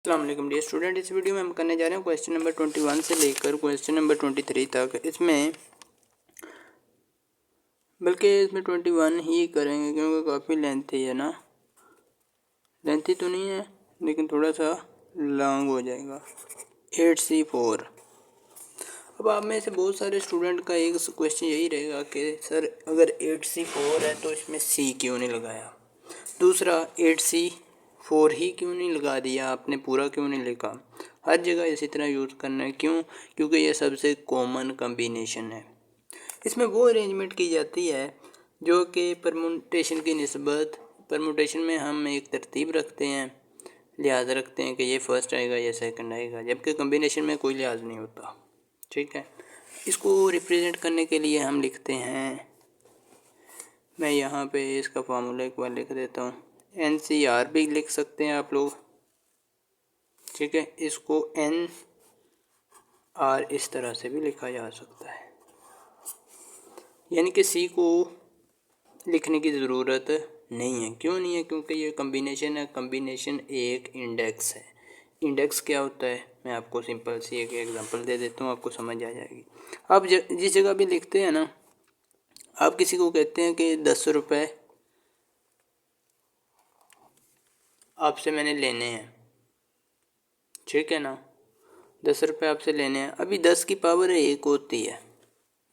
अस्सलाम वालेकुम dear student. इस वीडियो में हम करने जा रहे हैं क्वेश्चन नंबर 21 से लेकर क्वेश्चन नंबर 23 तक। इसमें बल्कि इसमें 21 ही करेंगे क्योंकि काफ़ी लेंथी है ना। लेंथी तो नहीं है लेकिन थोड़ा सा लॉन्ग हो जाएगा। 8C4। अब आप में से बहुत सारे स्टूडेंट का एक क्वेश्चन यही रहेगा कि सर अगर 8C4 है तो इसमें C क्यों नहीं लगाया। दूसरा 8C4 ही क्यों नहीं लगा दिया आपने, पूरा क्यों नहीं लिखा। हर जगह इसी तरह यूज़ करना है। क्यों? क्योंकि यह सबसे कॉमन कम्बिनेशन है। इसमें वो अरेंजमेंट की जाती है जो कि परमुटेशन की निस्बत, परमुटेशन में हम एक तरतीब रखते हैं, लिहाज रखते हैं कि ये फर्स्ट आएगा ये सेकंड आएगा, जबकि कम्बिनेशन में कोई लिहाज नहीं होता। ठीक है, इसको रिप्रेजेंट करने के लिए हम लिखते हैं, मैं यहाँ पे इसका फार्मूला एक बार लिख देता हूँ। NCR भी लिख सकते हैं आप लोग। ठीक है, इसको NR इस तरह से भी लिखा जा सकता है, यानी कि C को लिखने की ज़रूरत नहीं है। क्यों नहीं है? क्योंकि ये कम्बिनेशन है। कम्बिनेशन एक इंडेक्स है। इंडेक्स क्या होता है मैं आपको सिंपल सी एक एग्जांपल दे देता हूँ, आपको समझ आ जाएगी। आप जिस जगह भी लिखते हैं ना, आप किसी को कहते हैं कि 10 रुपये आपसे मैंने लेने हैं। ठीक है ना, 10 रुपये आपसे लेने हैं। अभी 10 की पावर 1 होती है,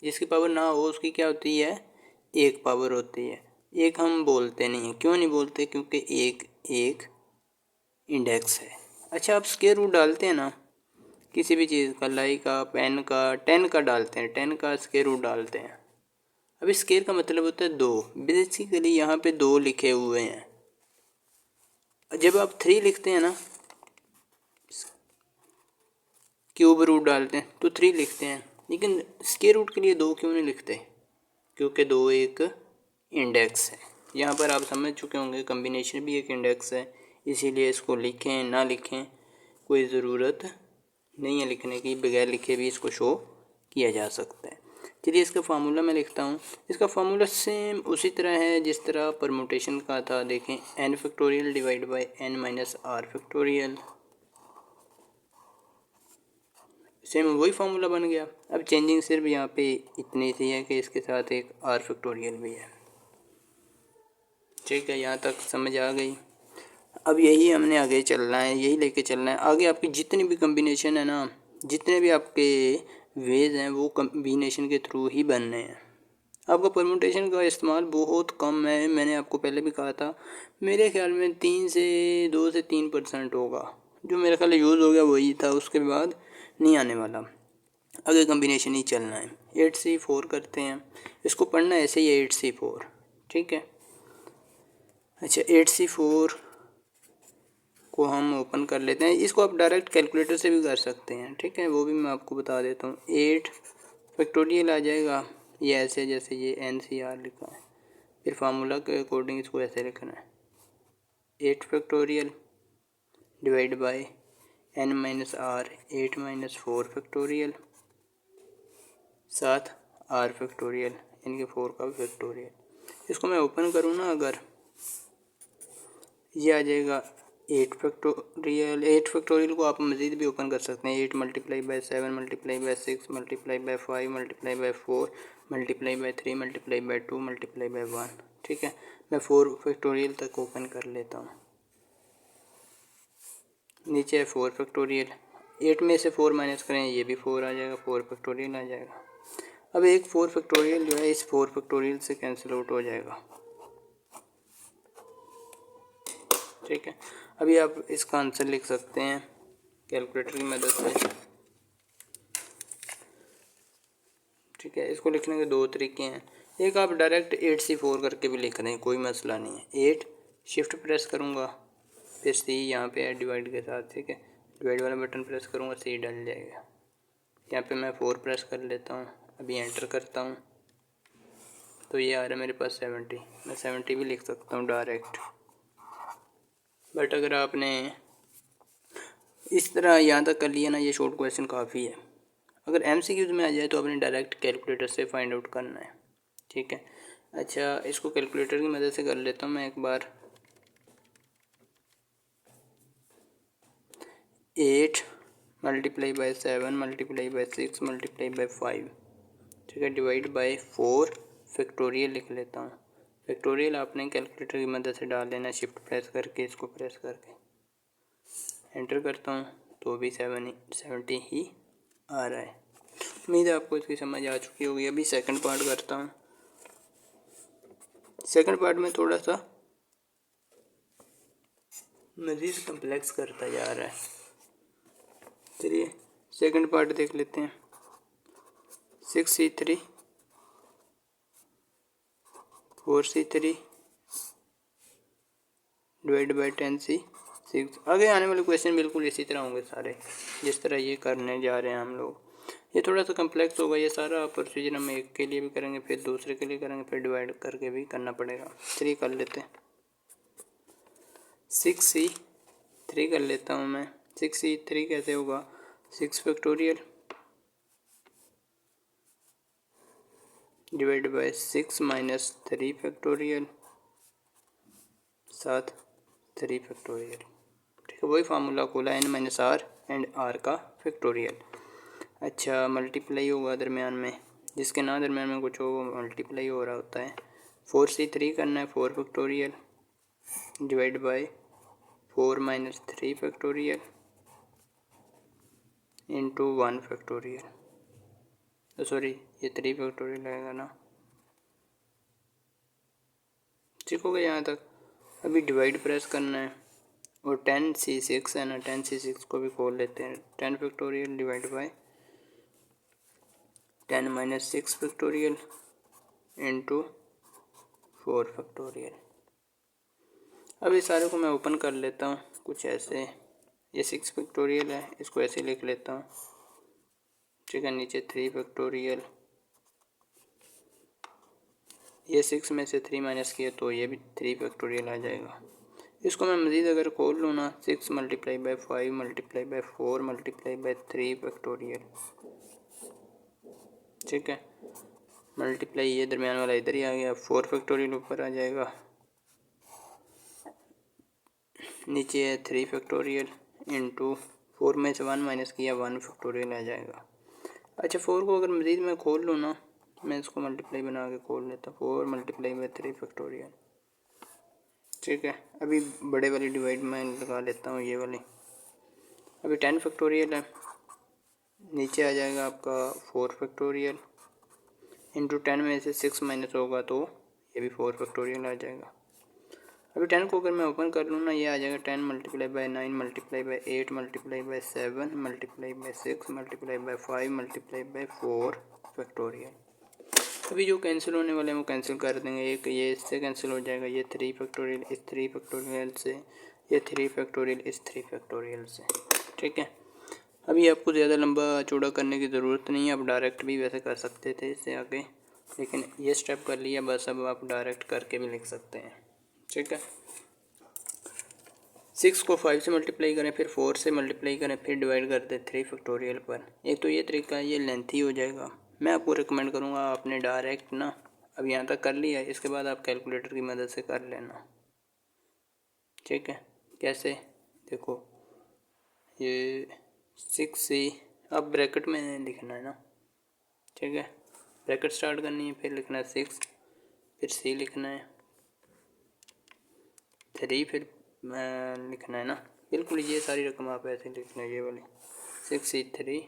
जिसकी पावर ना हो उसकी क्या होती है, 1 पावर होती है। एक हम बोलते नहीं हैं। क्यों नहीं बोलते? क्योंकि एक इंडेक्स है। अच्छा, आप स्क्वायर रूट डालते हैं ना किसी भी चीज़ का, लाइक का, पेन का, 10 का डालते हैं, 10 का स्क्वायर रूट डालते हैं। अभी स्क्वायर का मतलब होता है 2। बेसिकली यहाँ पे 2 लिखे हुए हैं। जब आप 3 लिखते हैं ना, क्यूब रूट डालते हैं तो 3 लिखते हैं, लेकिन स्क्वायर रूट के लिए 2 क्यों नहीं लिखते? क्योंकि 2 एक इंडेक्स है। यहाँ पर आप समझ चुके होंगे कम्बिनेशन भी एक इंडेक्स है, इसीलिए इसको लिखें ना लिखें कोई ज़रूरत नहीं है लिखने की, बगैर लिखे भी इसको शो किया जा सकता है। चलिए इसका फार्मूला मैं लिखता हूँ। इसका फार्मूला सेम उसी तरह है जिस तरह परमुटेशन का था। देखें, n factorial divide by n minus r factorial, same वही फार्मूला बन गया। अब चेंजिंग सिर्फ यहाँ पे इतनी सी है कि इसके साथ एक r फैक्टोरियल भी है। ठीक है, यहाँ तक समझ आ गई। अब यही हमने आगे चलना है, यही लेके चलना है आगे। आपकी जितनी भी कम्बिनेशन है ना, जितने भी आपके वेज हैं, वो कम्बिनेशन के थ्रू ही बनने हैं। आपका परमुटेशन का इस्तेमाल बहुत कम है। मैंने आपको पहले भी कहा था, मेरे ख्याल में 2 से 3% होगा जो मेरे ख्याल यूज़ हो गया, वही था। उसके बाद नहीं आने वाला, आगे कम्बिनेशन ही चलना है। 8C4 करते हैं, इसको पढ़ना ऐसे ही है 8C4। ठीक है, अच्छा 8C4 को हम ओपन कर लेते हैं। इसको आप डायरेक्ट कैलकुलेटर से भी कर सकते हैं। ठीक है, वो भी मैं आपको बता देता हूँ। 8 फैक्टोरियल आ जाएगा, ये ऐसे जैसे ये NCR लिखा है, फिर फार्मूला के अकॉर्डिंग इसको ऐसे लिखना है, 8 factorial divide by n minus r, 8 minus 4 factorial, साथ r फैक्टोरियल, इनके 4 का फैक्टोरियल। इसको मैं ओपन करूँ ना, अगर ये आ जाएगा 8 फैक्टोरियल। 8 फैक्टोरियल को आप मज़ीद भी ओपन कर सकते हैं। 8 multiply by 7 multiply by 6 multiply by 5 multiply by 4 multiply by 3 multiply by 2 multiply by 1। ठीक है, मैं 4 फैक्टोरियल तक ओपन कर लेता हूँ। नीचे है 4 फैक्टोरियल, 8 में से 4 माइनस करें, ये भी 4 आ जाएगा, 4 फैक्टोरियल आ जाएगा। अब एक 4 फैक्टोरियल जो है इस 4 फैक्टोरियल से कैंसिल आउट हो जाएगा। ठीक है, अभी आप इसका आंसर लिख सकते हैं कैलकुलेटर की मदद से। ठीक है, इसको लिखने के 2 तरीके हैं। एक आप डायरेक्ट 8C4 करके भी लिख दें, कोई मसला नहीं है। 8 शिफ्ट प्रेस करूँगा, फिर C यहाँ पे है डिवाइड के साथ। ठीक है, डिवाइड वाला बटन प्रेस करूँगा, C डल जाएगा। यहाँ पे मैं 4 प्रेस कर लेता हूँ, अभी एंटर करता हूँ तो ये आ रहा है मेरे पास 70। मैं 70 भी लिख सकता हूँ डायरेक्ट, बट अगर आपने इस तरह यहाँ तक कर लिया ना, ये शॉर्ट क्वेश्चन काफ़ी है। अगर MCQs में आ जाए तो आपने डायरेक्ट कैलकुलेटर से फाइंड आउट करना है। ठीक है, अच्छा इसको कैलकुलेटर की मदद से कर लेता हूँ मैं एक बार। 8 multiply by 7 multiply by 6 multiply by 5, ठीक है, डिवाइड बाय 4 फैक्टोरियल लिख लेता हूँ। फैक्टोरियल आपने कैलकुलेटर की मदद से डाल देना, शिफ्ट प्रेस करके, इसको प्रेस करके एंटर करता हूँ तो भी 70 ही आ रहा है। उम्मीद है आपको इसकी समझ आ चुकी होगी। अभी सेकंड पार्ट करता हूँ। सेकंड पार्ट में थोड़ा सा मज़ीद कम्प्लेक्स करता जा रहा है। चलिए सेकंड पार्ट देख लेते हैं। 6c3 4c3 divide by 10c6। आगे आने वाले क्वेश्चन बिल्कुल इसी तरह होंगे सारे, जिस तरह ये करने जा रहे हैं हम लोग। ये थोड़ा सा कम्प्लेक्स होगा। ये सारा प्रोसीजर हम एक के लिए भी करेंगे, फिर दूसरे के लिए करेंगे, फिर डिवाइड करके भी करना पड़ेगा। चलिए कर लेते हैं। 6c3 कर लेता हूँ मैं। 6c3 कैसे होगा? 6 factorial divide by 6 minus 3 factorial साथ 3 फैक्टोरियल, ठीक है, वही फार्मूला खोला, n minus r and r का फैक्टोरियल। अच्छा, मल्टीप्लाई होगा दरमियान में, जिसके ना दरमियान में कुछ हो वो मल्टीप्लाई हो रहा होता है। 4c3 करना है, 4 factorial divide bye 4 minus 3 factorial into 1 factorial. Sorry, ये 3 फैक्टोरियल आएगा ना। ठीक हो गया यहाँ तक। अभी डिवाइड प्रेस करना है और 10c6 है ना, 10c6 को भी खोल लेते हैं। 10 factorial divide bye 10 minus 6 factorial into 4 factorial. अब इस सारे को मैं ओपन कर लेता हूँ कुछ ऐसे। ये 6 फैक्टोरियल है, इसको ऐसे लिख लेता हूँ, ठीक है। नीचे 3 फैक्टोरियल, ये 6 में से 3 माइनस किया तो ये भी 3 फैक्टोरियल आ जाएगा। इसको मैं मज़ीद अगर खोल लूँ ना, 6 multiply by 5 multiply by 4 multiply by 3 factorial, ठीक है। मल्टीप्लाई ये दरमियान वाला इधर ही आ गया, 4 फैक्टोरियल ऊपर आ जाएगा, नीचे है 3 फैक्टोरियल इंटू 4 में से 1 माइनस किया 1 फैक्टोरियल आ जाएगा। अच्छा, 4 को अगर मज़ीद मैं खोल लूँ ना, मैं इसको मल्टीप्लाई बना के खोल लेता, 4 मल्टीप्लाई बाई 3 फैक्टोरियल, ठीक है। अभी बड़े वाली डिवाइड में लगा लेता हूँ, ये वाली। अभी 10 फैक्टोरियल है, नीचे आ जाएगा आपका 4 फैक्टोरियल इंटू 10 में से 6 माइनस होगा तो ये भी 4 फैक्टोरियल आ जाएगा। अभी 10 को अगर मैं ओपन कर लूँ ना, ये आ जाएगा 10 multiply by 9 multiply by 8 multiply by 7 multiply by 6 multiply by 5 multiply by 4 factorial. अभी जो कैंसिल होने वाले हैं वो कैंसिल कर देंगे। एक ये इससे कैंसिल हो जाएगा, ये 3 फैक्टोरियल इस 3 फैक्टोरियल से, ये 3 फैक्टोरियल इस 3 फैक्टोरियल से, ठीक है। अभी आपको ज़्यादा लंबा चौड़ा करने की ज़रूरत नहीं है, आप डायरेक्ट भी वैसे कर सकते थे इससे आगे, लेकिन ये स्टेप कर लिया बस। अब आप डायरेक्ट करके भी लिख सकते हैं, ठीक है। 6 को 5 से मल्टीप्लाई करें, फिर 4 से मल्टीप्लाई करें, फिर डिवाइड कर दें 3 फैक्टोरियल पर। एक तो ये तरीका है, ये लेंथी हो जाएगा। मैं आपको रिकमेंड करूँगा आपने डायरेक्ट ना, अब यहाँ तक कर लिया, इसके बाद आप कैलकुलेटर की मदद से कर लेना, ठीक है। कैसे? देखो, ये 6c अब ब्रैकेट में लिखना है ना, ठीक है। ब्रैकेट स्टार्ट करनी है, फिर लिखना है 6, फिर c लिखना है, 3 फिर लिखना है ना, बिल्कुल ये सारी रकम आप ऐसे लिखना है, ये वाली 6c3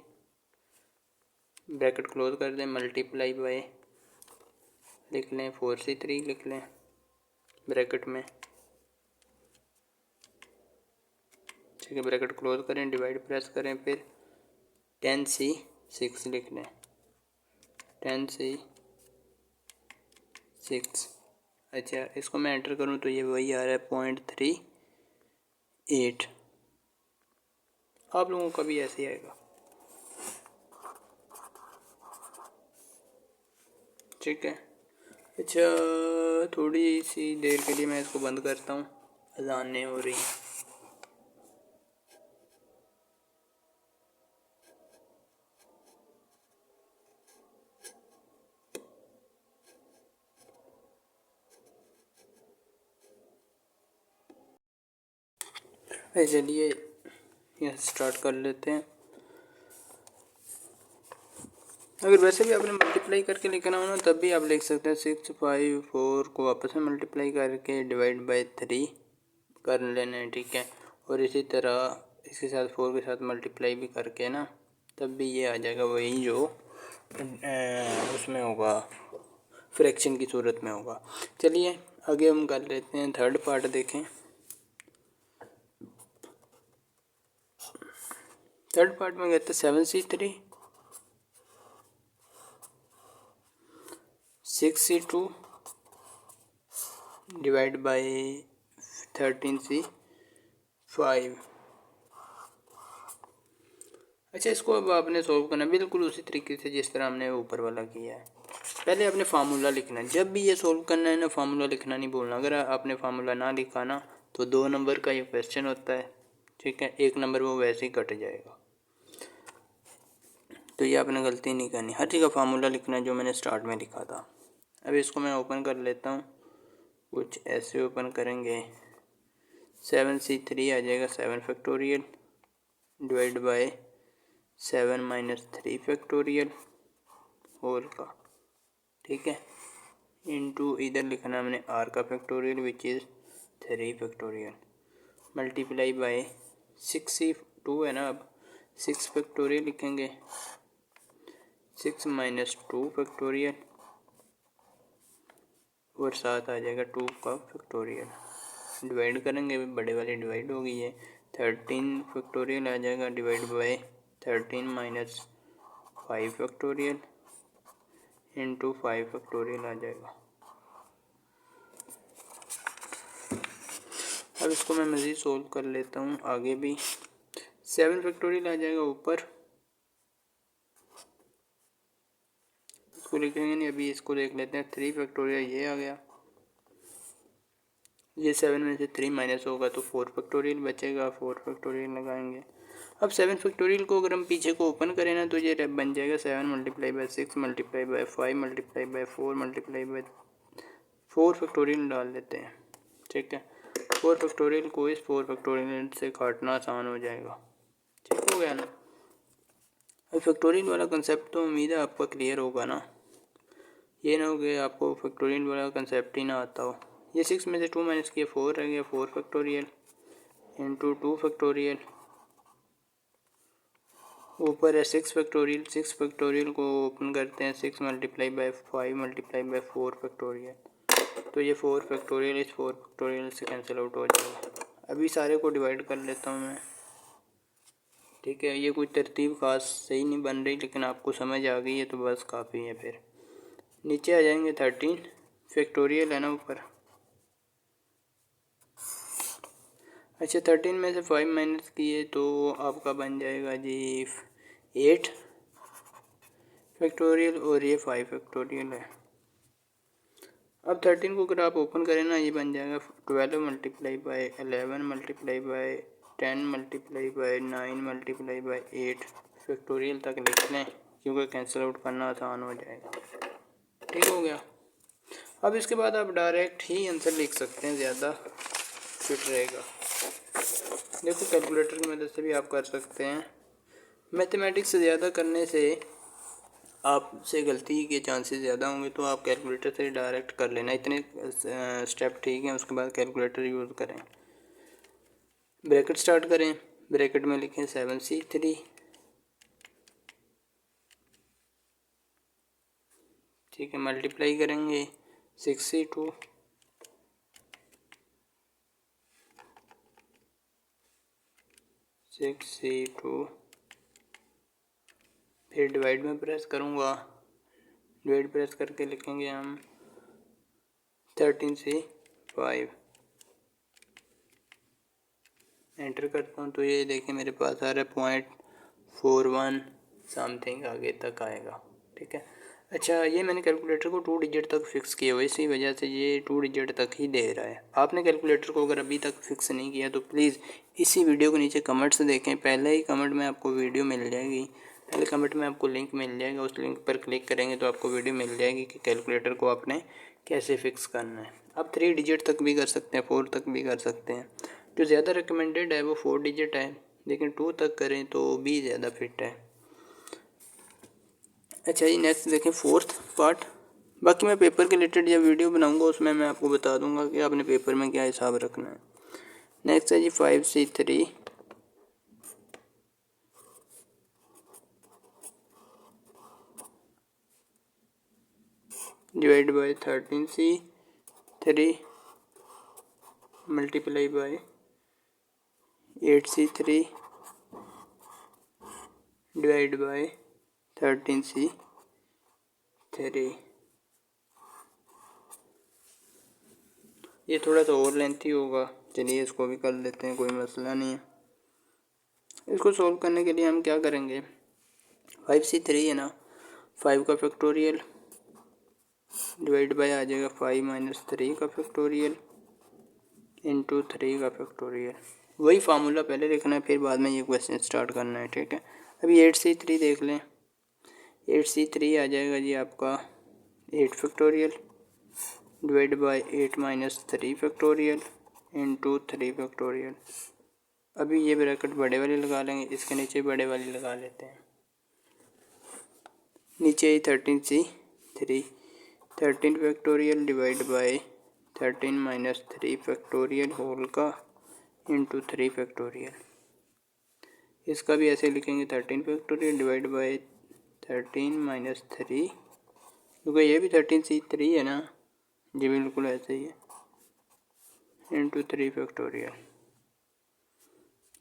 ब्रैकेट क्लोज कर दें, मल्टीप्लाई बाय लिख लें 4c3 लिख लें ब्रैकेट में, ठीक है। ब्रैकेट क्लोज करें, डिवाइड प्रेस करें, फिर 10c6 लिख लें, 10c6। अच्छा, इसको मैं एंटर करूँ तो ये वही आ रहा है 0.38। आप लोगों का भी ऐसे ही आएगा, ठीक है। अच्छा, थोड़ी सी देर के लिए मैं इसको बंद करता हूँ, अज़ान नहीं हो रही है। चलिए यहाँ स्टार्ट कर लेते हैं। अगर वैसे भी आपने मल्टीप्लाई करके लिखना हो ना तब भी आप लिख सकते हैं 6, 5, 4 को वापस में मल्टीप्लाई करके डिवाइड बाय 3 कर लेना है, ठीक है। और इसी तरह इसके साथ 4 के साथ मल्टीप्लाई भी करके ना तब भी ये आ जाएगा वही जो उसमें होगा, फ्रैक्शन की सूरत में होगा। चलिए आगे हम कर लेते हैं, थर्ड पार्ट देखें। थर्ड पार्ट में कहते हैं 7c3 6c2 divide by 13c5। अच्छा, इसको अब आपने सॉल्व करना बिल्कुल उसी तरीके से जिस तरह हमने ऊपर वाला किया है। पहले आपने फार्मूला लिखना है, जब भी ये सॉल्व करना है ना फार्मूला लिखना नहीं भूलना। अगर आपने फार्मूला ना लिखा ना तो 2 नंबर का ये क्वेश्चन होता है, ठीक है, 1 नंबर वो वैसे ही कट जाएगा। तो ये आपने गलती नहीं करनी, हर जगह फार्मूला लिखना है जो मैंने स्टार्ट में लिखा था। अब इसको मैं ओपन कर लेता हूँ, कुछ ऐसे ओपन करेंगे। 7c3 आ जाएगा 7 factorial divide by 7 minus 3 factorial whole का, ठीक है, इनटू इधर लिखना हमने r का factorial which is 3 factorial multiply by 6c2 है ना, अब 6 फैक्टोरियल लिखेंगे, 6 माइनस 2 फैक्टोरियल और साथ आ जाएगा 2 का फैक्टोरियल। डिवाइड करेंगे, बड़े वाली डिवाइड होगी, ये 13 फैक्टोरियल आ जाएगा divide by 13 minus 5 factorial into 5 factorial आ जाएगा। अब इसको मैं मज़ीद सोल्व कर लेता हूँ आगे भी। 7 फैक्टोरियल आ जाएगा ऊपर, इसको लिखेंगे नहीं अभी, इसको देख लेते हैं। 3 फैक्टोरियल ये आ गया, ये 7 में से 3 माइनस होगा तो 4 फैक्टोरियल बचेगा, 4 फैक्टोरियल लगाएंगे। अब 7 फैक्टोरियल को अगर हम पीछे को ओपन करें ना तो ये बन जाएगा 7 multiply by 6 multiply by 5 multiply by 4 multiply by 4 factorial डाल लेते हैं, ठीक है। 4 फैक्टोरियल को इस 4 फैक्टोरियल से काटना आसान हो जाएगा, ठीक हो गया ना। अब फैक्टोरियल वाला कंसेप्ट तो उम्मीद है आपका क्लियर होगा ना, ये ना हो कि आपको फैक्टोरियल वाला कंसेप्ट ही ना आता हो। ये 6 में से 2 माइनस किया 4 रह गया, 4 फैक्टोरियल इंटू 2 फैक्टोरियल, ऊपर है 6 फैक्टोरियल। 6 फैक्टोरियल को ओपन करते हैं, 6 multiply by 5 multiply by 4 factorial, तो ये 4 फैक्टोरियल इस 4 फैक्टोरियल से कैंसिल आउट हो जाएगा। अभी सारे को डिवाइड कर लेता हूँ मैं, ठीक है। ये कोई तरतीब ख़ास सही नहीं बन रही, लेकिन आपको समझ आ गई है तो बस काफ़ी है। फिर नीचे आ जाएंगे, 13 फैक्टोरियल है ना ऊपर। अच्छा, 13 में से 5 माइनस किए तो आपका बन जाएगा जी 8 फैक्टोरियल और ये 5 फैक्टोरियल है। अब 13 को अगर आप ओपन करें ना ये बन जाएगा 12 multiply by 11 multiply by 10 multiply by 9 multiply by 8 factorial तक लिख लें, क्योंकि कैंसिल आउट करना आसान हो जाएगा, ठीक हो गया। अब इसके बाद आप डायरेक्ट ही आंसर लिख सकते हैं, ज़्यादा फिट रहेगा। देखो कैलकुलेटर की मदद से भी आप कर सकते हैं। मैथमेटिक्स से ज़्यादा करने से आपसे गलती के चांसेस ज़्यादा होंगे, तो आप कैलकुलेटर से डायरेक्ट कर लेना। इतने स्टेप ठीक हैं, उसके बाद कैलकुलेटर यूज़ करें। ब्रैकेट स्टार्ट करें, ब्रैकेट में लिखें 7c3, ठीक है, मल्टीप्लाई करेंगे 6c2 6c2, फिर डिवाइड में प्रेस करूँगा, डिवाइड प्रेस करके लिखेंगे हम 13c5, एंटर करता हूँ तो ये देखिए मेरे पास आ रहा है 0.41 समथिंग आगे तक आएगा, ठीक है। अच्छा, ये मैंने कैलकुलेटर को 2 डिजिट तक फिक्स किया हुआ, इसी वजह से ये 2 डिजिट तक ही दे रहा है। आपने कैलकुलेटर को अगर अभी तक फिक्स नहीं किया तो प्लीज़ इसी वीडियो के नीचे कमेंट्स देखें, पहले ही कमेंट में आपको वीडियो मिल जाएगी, पहले कमेंट में आपको लिंक मिल जाएगा, उस लिंक पर क्लिक करेंगे तो आपको वीडियो मिल जाएगी कि कैलकुलेटर को आपने कैसे फ़िक्स करना है। आप 3 डिजिट तक भी कर सकते हैं, 4 तक भी कर सकते हैं। जो ज़्यादा रिकमेंडेड है वो 4 डिजिट है, लेकिन 2 तक करें तो बी ज़्यादा फिट है। अच्छा जी, नेक्स्ट देखें फोर्थ पार्ट। बाकी मैं पेपर के रिलेटेड जब वीडियो बनाऊंगा उसमें मैं आपको बता दूंगा कि आपने पेपर में क्या हिसाब रखना है। नेक्स्ट है जी 5C3 divide by 13C3 multiply by 8C3 divide by 13C3। ये थोड़ा सा और लेंथी होगा, चलिए इसको भी कर लेते हैं, कोई मसला नहीं है। इसको सॉल्व करने के लिए हम क्या करेंगे, 5C3 है ना, 5 का फैक्टोरियल डिवाइड बाय आ जाएगा 5 माइनस 3 का फैक्टोरियल इंटू 3 का फैक्टोरियल। वही फार्मूला पहले लिखना है, फिर बाद में ये क्वेश्चन स्टार्ट करना है, ठीक है। अभी 8C3 देख लें। 8C3 आ जाएगा जी आपका 8 factorial divide bye 8 minus 3 factorial into 3 factorial. अभी ये ब्रैकेट बड़े वाली लगा लेंगे, इसके नीचे बड़े वाली लगा लेते हैं। नीचे 13C3 13 factorial divide by 13 minus 3 factorial whole का इंटू 3 फैक्टोरियल। इसका भी ऐसे लिखेंगे 13 फैक्टोरियल डिवाइड बाय 13 माइनस 3, क्योंकि ये भी 13C3 है ना जी, बिल्कुल ऐसे ही है, इंटू 3 फैक्टोरियल।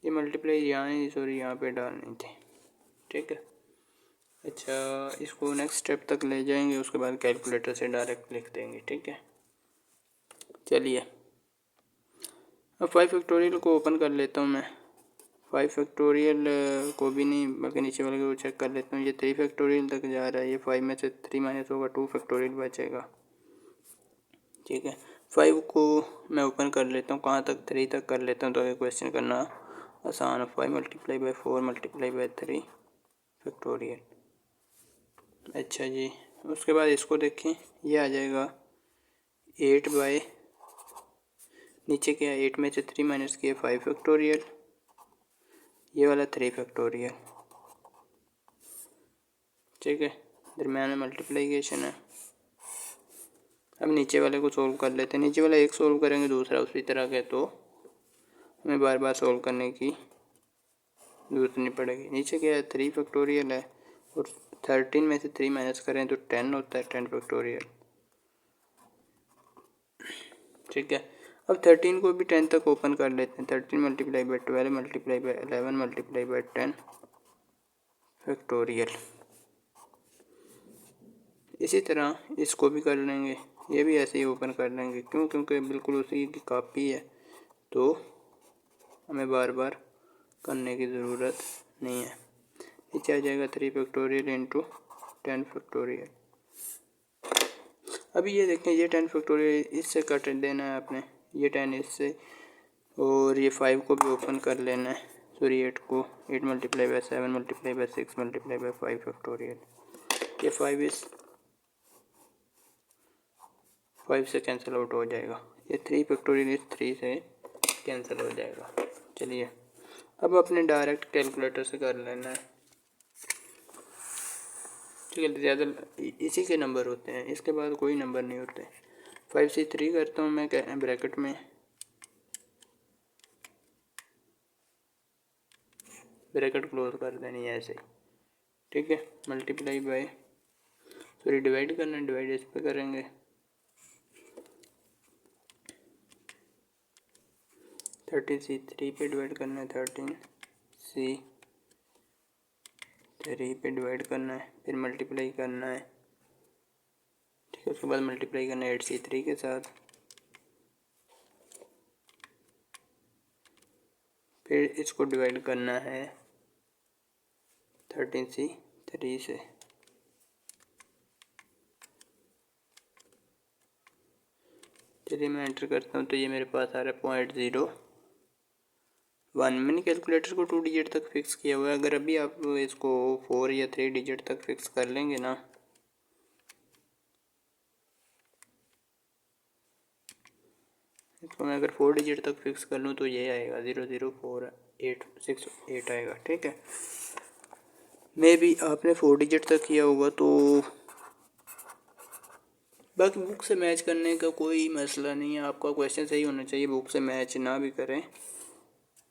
ये मल्टीप्लाई यहाँ सॉरी यहाँ पे डालनी थी, ठीक है। अच्छा, इसको नेक्स्ट स्टेप तक ले जाएंगे, उसके बाद कैलकुलेटर से डायरेक्ट लिख देंगे, ठीक है। चलिए अब 5 फैक्टोरियल को ओपन कर लेता हूँ मैं। 5 फैक्टोरियल को भी नहीं बल्कि नीचे वाले को चेक कर लेता हूँ। ये 3 फैक्टोरियल तक जा रहा है, ये 5 में से 3 माइनस होगा, 2 फैक्टोरियल बचेगा, ठीक है। 5 को मैं ओपन कर लेता हूँ, कहाँ तक, 3 तक कर लेता हूँ, तो ये क्वेश्चन करना आसान है। 5 multiply by 4 multiply by 3 factorial. अच्छा जी, उसके बाद इसको देखें, ये आ जाएगा 8 बाय, नीचे क्या है, 8 में से 3 माइनस किया 5 फैक्टोरियल, ये वाला 3 फैक्टोरियल, ठीक है। दरम्यान में मल्टीप्लिकेशन है। अब नीचे वाले को सोल्व कर लेते हैं। नीचे वाला एक सोल्व करेंगे, दूसरा उसी तरह के, तो हमें बार बार सोल्व करने की जरूरत नहीं पड़ेगी। नीचे क्या है, 3 फैक्टोरियल है और 13 में से 3 माइनस करें तो 10 होता है, 10 फैक्टोरियल, ठीक है। अब 13 को भी 10 तक ओपन कर लेते हैं। 13 multiply by 12 multiply by 11 multiply by 10 factorial. इसी तरह इसको भी कर लेंगे, ये भी ऐसे ही ओपन कर लेंगे, क्यों, क्योंकि बिल्कुल उसी की कॉपी है, तो हमें बार बार करने की ज़रूरत नहीं है। नीचे आ जाएगा 3 फैक्टोरियल इंटू 10 फैक्टोरियल। अभी ये देखें, ये 10 फैक्टोरियल इससे कट देना है आपने, ये 10 इससे, और ये 5 को भी ओपन कर लेना है, सॉरी 8 को, 8 multiply by 7 multiply by 6 multiply by 5 factorial. ये 5 से कैंसिल आउट हो जाएगा, ये 3 फैक्टोरियल इस 3 से कैंसिल हो जाएगा। चलिए अब अपने डायरेक्ट कैलकुलेटर से कर लेना है, ठीक है। ज़्यादा इसी के नंबर होते हैं, इसके बाद कोई नंबर नहीं होते। 5C3 करता हूँ मैं, क्या ब्रैकेट में ब्रैकेट क्लोज कर देनी है ऐसे, ठीक है। मल्टीप्लाई बाय, सॉरी डिवाइड करना है, डिवाइड इस पे करेंगे, 13C3 पे डिवाइड करना है, 13C3 पे डिवाइड करना है, फिर मल्टीप्लाई करना है, ठीक है। उसके बाद मल्टीप्लाई करना है 8C3 के साथ, फिर इसको डिवाइड करना है 13C3 से। चलिए मैं एंटर करता हूँ, तो ये मेरे पास आ रहा है 0.01। मैंने कैलकुलेटर को 2 डिजिट तक फिक्स किया हुआ है। अगर अभी आप इसको 4 या 3 डिजिट तक फिक्स कर लेंगे ना, इसको मैं अगर 4 डिजिट तक फिक्स कर लूँ तो ये आएगा 004 है। 868 आएगा। ठीक है, मे भी आपने 4 डिजिट तक किया होगा, तो बाकी बुक से मैच करने का कोई मसला नहीं है। आपका क्वेश्चन सही होना चाहिए, बुक से मैच ना भी करें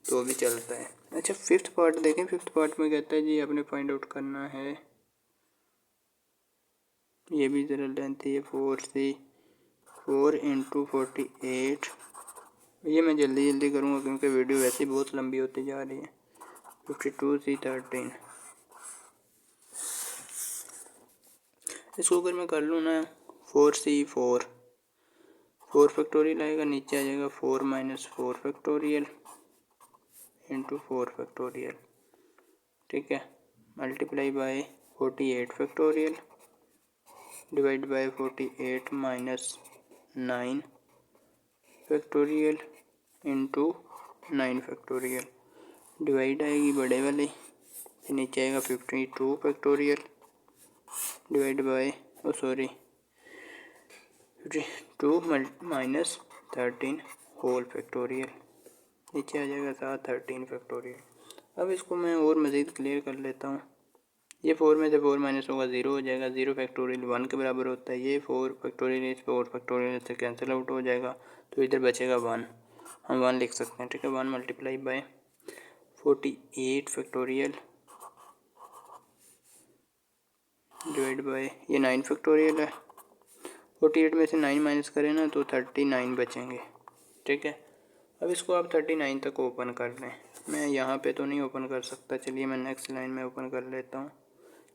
तो भी चलता है। अच्छा, 5th पार्ट देखें। 5th पार्ट में कहता है जी आपने फाइंड आउट करना है, ये भी ज़रा लेंथ है, 4 इंटू 48। ये मैं जल्दी जल्दी करूँगा क्योंकि वीडियो वैसे ही बहुत लंबी होती जा रही है। 52C13, इसको अगर मैं कर लूँ ना 4C4, 4 फैक्टोरियल आएगा, नीचे आ जाएगा 4 माइनस 4 फैक्टोरियल इंटू 4 फैक्टोरियल। ठीक है, multiply by 48 factorial divide by 48 minus 9 factorial into 9 factorial. Divide आएगी बड़े वाले, फिर नीचे आएगा 52 factorial divide by 52 minus 13 whole factorial, नीचे आ जाएगा 13 फैक्टोरियल। अब इसको मैं और मज़ीद क्लियर कर लेता हूँ। ये 4 में से 4 माइनस होगा 0 हो जाएगा, 0 फैक्टोरियल 1 के बराबर होता है। ये 4 फैक्टोरियल इस 4 फैक्टोरियल से कैंसिल आउट हो जाएगा, तो इधर बचेगा 1, हम 1 लिख सकते हैं। ठीक है, 1 multiply by 48 factorial divide bye ये 9 फैक्टोरियल है। 48 में से 9 माइनस करें ना तो 39 बचेंगे। ठीक है, अब इसको आप 39 तक ओपन कर लें। मैं यहाँ पे तो नहीं ओपन कर सकता, चलिए मैं नेक्स्ट लाइन में ओपन कर लेता हूँ,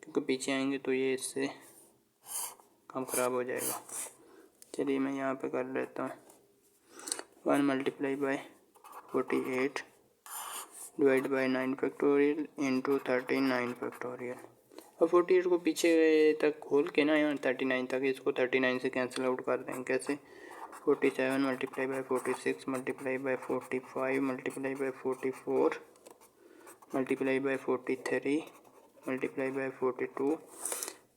क्योंकि पीछे आएंगे तो ये इससे काम ख़राब हो जाएगा। चलिए मैं यहाँ पे कर लेता हूँ 1 multiply by 48 divide by 9 factorial into 39 factorial. अब 48 को पीछे तक खोल के ना यहाँ 39 तक, इसको 39 से कैंसिल आउट कर देंगे। कैसे? 47 multiply by 46 multiply by 45 multiply by 44 multiply by 43 multiply by 42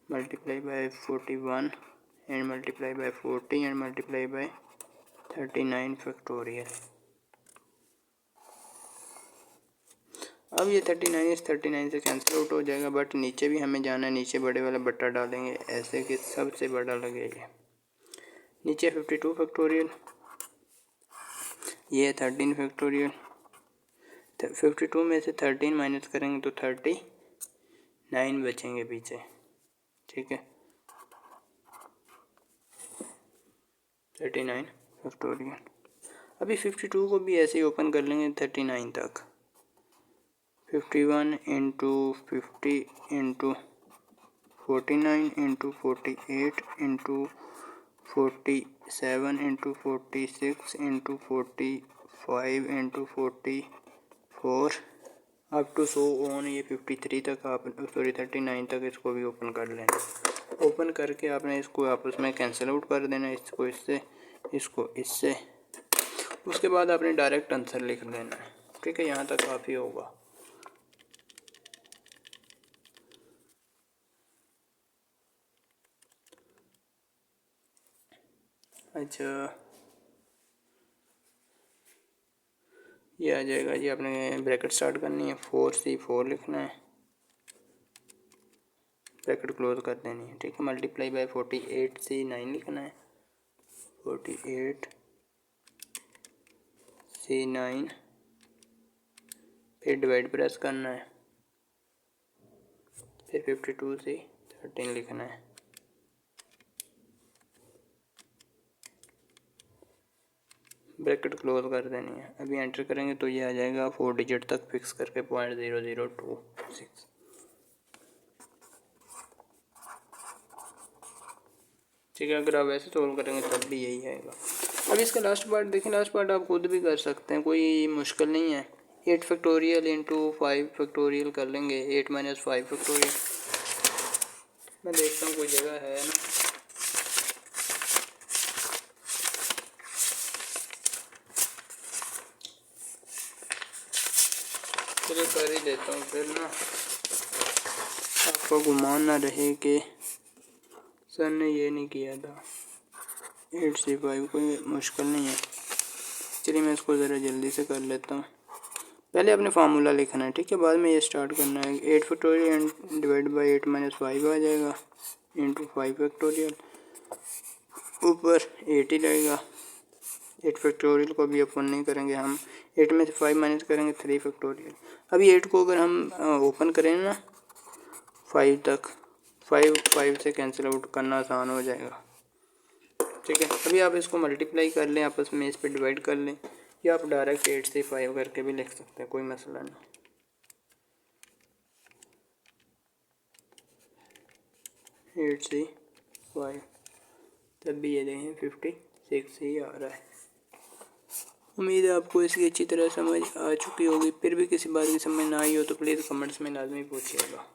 multiply by 41 and multiply by 40 and multiply by 39 factorial. अब ये 39 इस 39 से कैंसिल आउट हो जाएगा, बट नीचे भी हमें जाना है। नीचे बड़े वाला बट्टा डालेंगे ऐसे कि सबसे बड़ा लगे। ये नीचे 52 फैक्टोरियल, ये 13 फैक्टोरियल। 52 में से 13 माइनस करेंगे तो 39 बचेंगे पीछे। ठीक है, 39 फैक्टोरियल। अभी 52 को भी ऐसे ही ओपन कर लेंगे 39 तक। 51 into 50 into 49 into 48 into 47 into 46 into 45 into 44 up to so on. ये 53 तक आप 39 तक इसको भी ओपन कर लेना। ओपन करके आपने इसको आपस में कैंसिल आउट कर देना, इसको इससे इसको इससे। उसके बाद आपने डायरेक्ट आंसर लिख देना है। ठीक है, यहाँ तक काफ़ी होगा। अच्छा, ये आ जाएगा जी। आपने ब्रैकेट स्टार्ट करनी है, 4C4 लिखना है, ब्रैकेट क्लोज कर देनी है। ठीक है, मल्टीप्लाई बाय 48C9 लिखना है, 48C9, फिर डिवाइड प्रेस करना है, फिर 52C13 लिखना है। ब्रैकेट क्लोज कर देनी है। अभी एंटर करेंगे तो ये आ जाएगा 4 डिजिट तक फिक्स करके 0.0026। ठीक है, अगर आप ऐसे सोल्व करेंगे तब भी यही आएगा। अब इसका लास्ट पार्ट देखें। लास्ट पार्ट आप खुद भी कर सकते हैं, कोई मुश्किल नहीं है। 8 फैक्टोरियल इंटू 5 फैक्टोरियल कर लेंगे, 8 माइनस 5 फैक्टोरियल। मैं देखता हूँ कोई जगह है ना। चलिए कर ही देता हूँ फिर ना, आपको गुमान ना रहे कि सर ने ये नहीं किया था। 8C5 कोई मुश्किल नहीं है। चलिए मैं इसको ज़रा जल्दी से कर लेता हूँ। पहले अपने फार्मूला लिखना है, ठीक है, बाद में ये स्टार्ट करना है। 8 फैक्टोरियल डिवाइड बाई 8 माइनस 5 आ जाएगा इंटू 5 फैक्टोरियल, ऊपर 8 ही रहेगा। 8 फैक्टोरियल को अभी अपन नहीं करेंगे हम, 8 में से 5 माइनस करेंगे 3 फैक्टोरियल। अभी 8 को अगर हम ओपन करें ना 5 तक, 5 से कैंसिल आउट करना आसान हो जाएगा, ठीक है। अभी आप इसको मल्टीप्लाई कर लें आपस में, इस पर डिवाइड कर लें, या आप डायरेक्ट 8 से 5 करके भी लिख सकते हैं, कोई मसला नहीं। 8 से 5 तब भी ये देखें 56 ही आ रहा है। उम्मीद है आपको इसकी अच्छी तरह समझ आ चुकी होगी। फिर भी किसी बात की समझ ना आई हो तो प्लीज़ कमेंट्स में लाजमी पूछिएगा।